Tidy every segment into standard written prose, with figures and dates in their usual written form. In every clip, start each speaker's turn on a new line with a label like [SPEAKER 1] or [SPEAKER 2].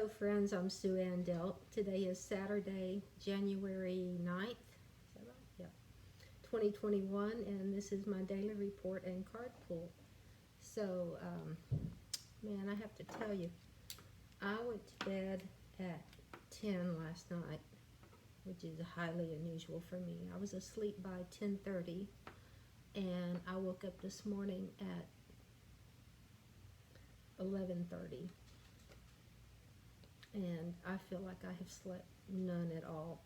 [SPEAKER 1] Hello friends, I'm Sue Ann Delt. Today is Saturday, January 9th, is that right? Yeah, 2021, and this is my daily report and card pull. So, man, I have to tell you, I went to bed at 10 last night, which is highly unusual for me. I was asleep by 10:30, and I woke up this morning at 11:30. And I feel like I have slept none at all.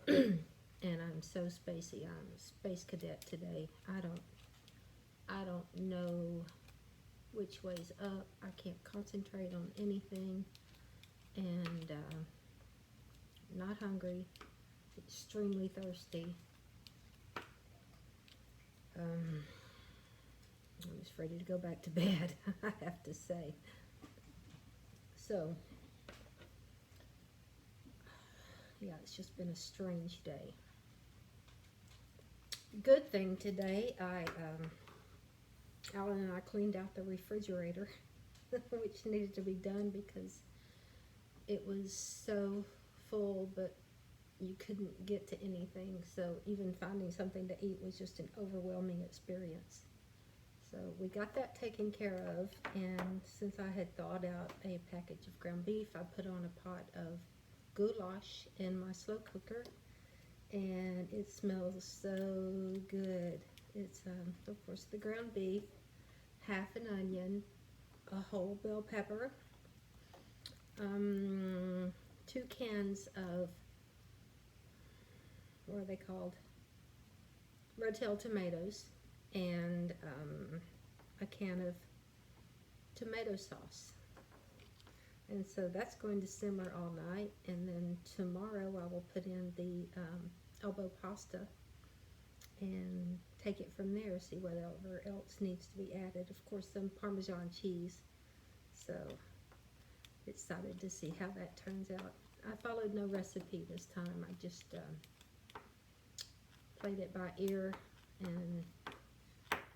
[SPEAKER 1] And I'm so spacey. I'm a space cadet today. I don't know which way's up. I can't concentrate on anything, and not hungry. Extremely thirsty. Um, I'm just ready to go back to bed. I have to say. So, yeah, it's just been a strange day. Good thing today, Alan and I cleaned out the refrigerator, which needed to be done because it was so full, but you couldn't get to anything. So even finding something to eat was just an overwhelming experience. So we got that taken care of, and since I had thawed out a package of ground beef, I put on a pot of goulash in my slow cooker, and it smells so good. It's, of course, the ground beef, half an onion, a whole bell pepper, 2 cans of, what are they called? Red tail tomatoes, and a can of tomato sauce. And so that's going to simmer all night, and then tomorrow I will put in the elbow pasta and take it from there, see whatever else needs to be added. Of course, some Parmesan cheese. So excited to see how that turns out. I followed no recipe this time. I just played it by ear and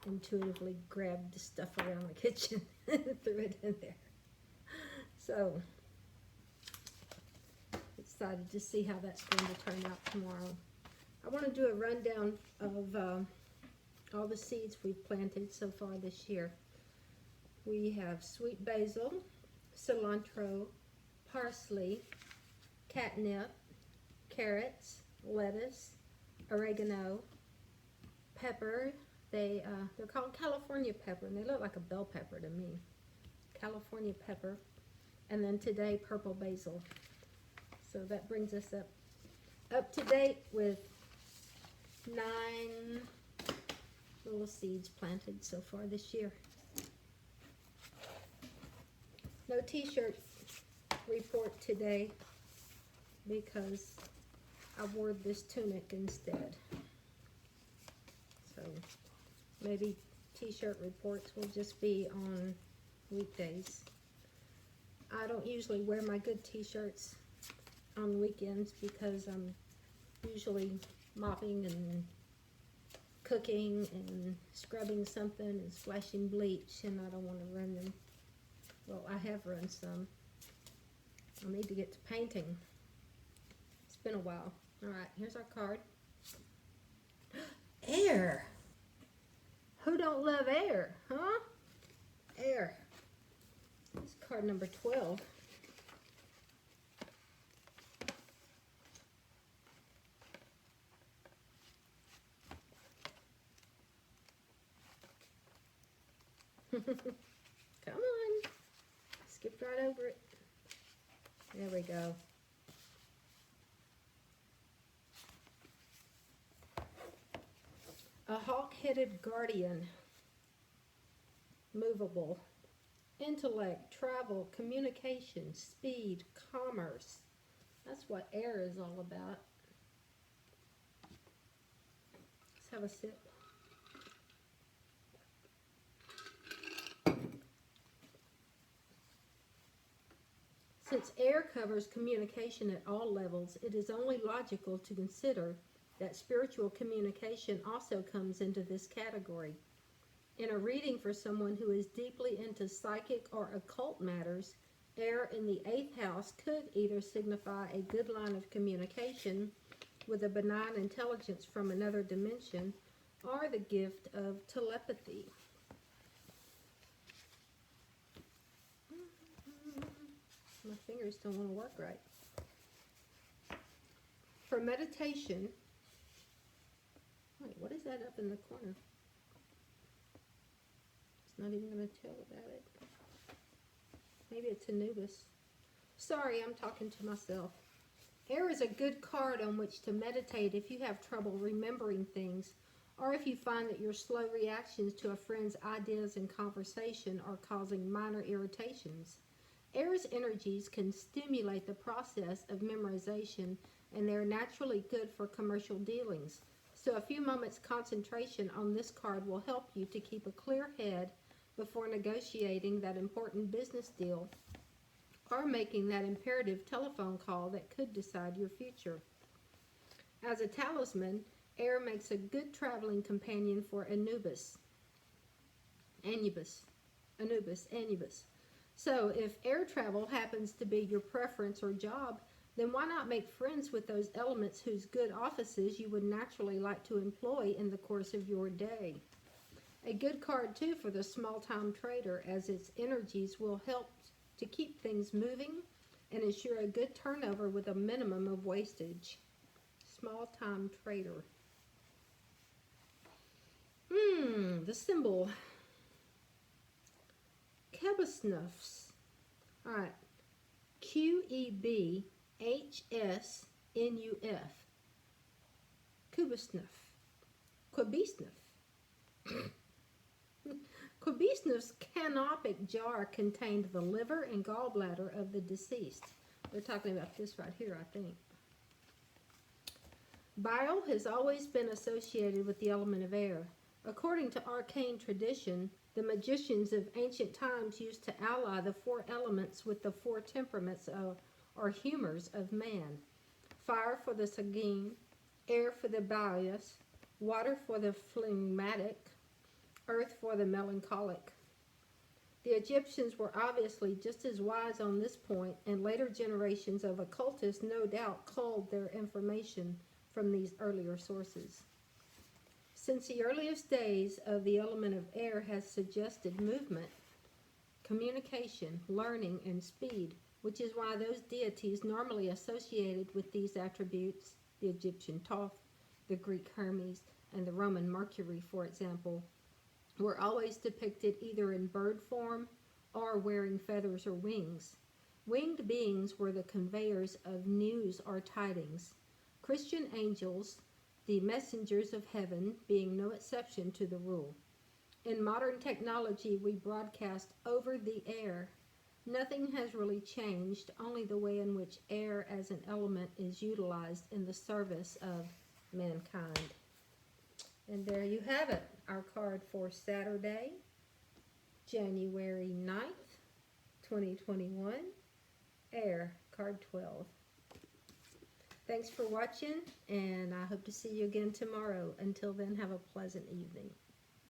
[SPEAKER 1] intuitively grabbed the stuff around the kitchen and threw it in there. So excited to see how that's going to turn out tomorrow. I want to do a rundown of all the seeds we've planted so far this year. We have sweet basil, cilantro, parsley, catnip, carrots, lettuce, oregano, pepper. They're called California pepper, and they look like a bell pepper to me. California pepper, and then today purple basil. So that brings us up to date with 9 little seeds planted so far this year. No t-shirt report today because I wore this tunic instead. So maybe t-shirt reports will just be on weekdays. I don't usually wear my good t-shirts on weekends because I'm usually mopping and cooking and scrubbing something and splashing bleach, and I don't want to run them. Well, I have run some. I need to get to painting. It's been a while. All right, here's our card. Air. Who don't love air, huh? Air. It's card number 12. Come on. Skipped right over it. There we go. A hawk-headed guardian. Movable. Intellect, travel, communication, speed, commerce. That's what air is all about. Let's have a sip. Since air covers communication at all levels, it is only logical to consider that spiritual communication also comes into this category. In a reading for someone who is deeply into psychic or occult matters, Air in the 8th house could either signify a good line of communication with a benign intelligence from another dimension or the gift of telepathy. My fingers don't want to work right. For meditation, wait, what is that up in the corner? It's not even going to tell about it. Maybe it's Anubis. Sorry, I'm talking to myself. Air is a good card on which to meditate if you have trouble remembering things, or if you find that your slow reactions to a friend's ideas and conversation are causing minor irritations. Air's energies can stimulate the process of memorization, and they're naturally good for commercial dealings. So a few moments concentration on this card will help you to keep a clear head before negotiating that important business deal or making that imperative telephone call that could decide your future. As a talisman, air makes a good traveling companion for Anubis. So if air travel happens to be your preference or job, then why not make friends with those elements whose good offices you would naturally like to employ in the course of your day? A good card too for the small-time trader, as its energies will help to keep things moving and ensure a good turnover with a minimum of wastage. Small-time trader. The symbol. Quebusnufs. Alright. Quebhsnuf. Quebusnuf. Quebusnuf. Quebusnuf's canopic jar contained the liver and gallbladder of the deceased. We're talking about this right here, I think. Bile has always been associated with the element of air. According to arcane tradition, the magicians of ancient times used to ally the 4 elements with the 4 temperaments or humors of man. Fire for the sanguine, air for the bilious, water for the phlegmatic, earth for the melancholic. The Egyptians were obviously just as wise on this point, and later generations of occultists no doubt culled their information from these earlier sources. Since the earliest days of the element of air has suggested movement, communication, learning, and speed, which is why those deities normally associated with these attributes, the Egyptian Thoth, the Greek Hermes, and the Roman Mercury, for example, were always depicted either in bird form or wearing feathers or wings. Winged beings were the conveyors of news or tidings. Christian angels, the messengers of heaven, being no exception to the rule. In modern technology, we broadcast over the air. Nothing has really changed, only the way in which air as an element is utilized in the service of mankind. And there you have it, our card for Saturday, January 9th, 2021, Air, card 12. Thanks for watching, and I hope to see you again tomorrow. Until then, have a pleasant evening.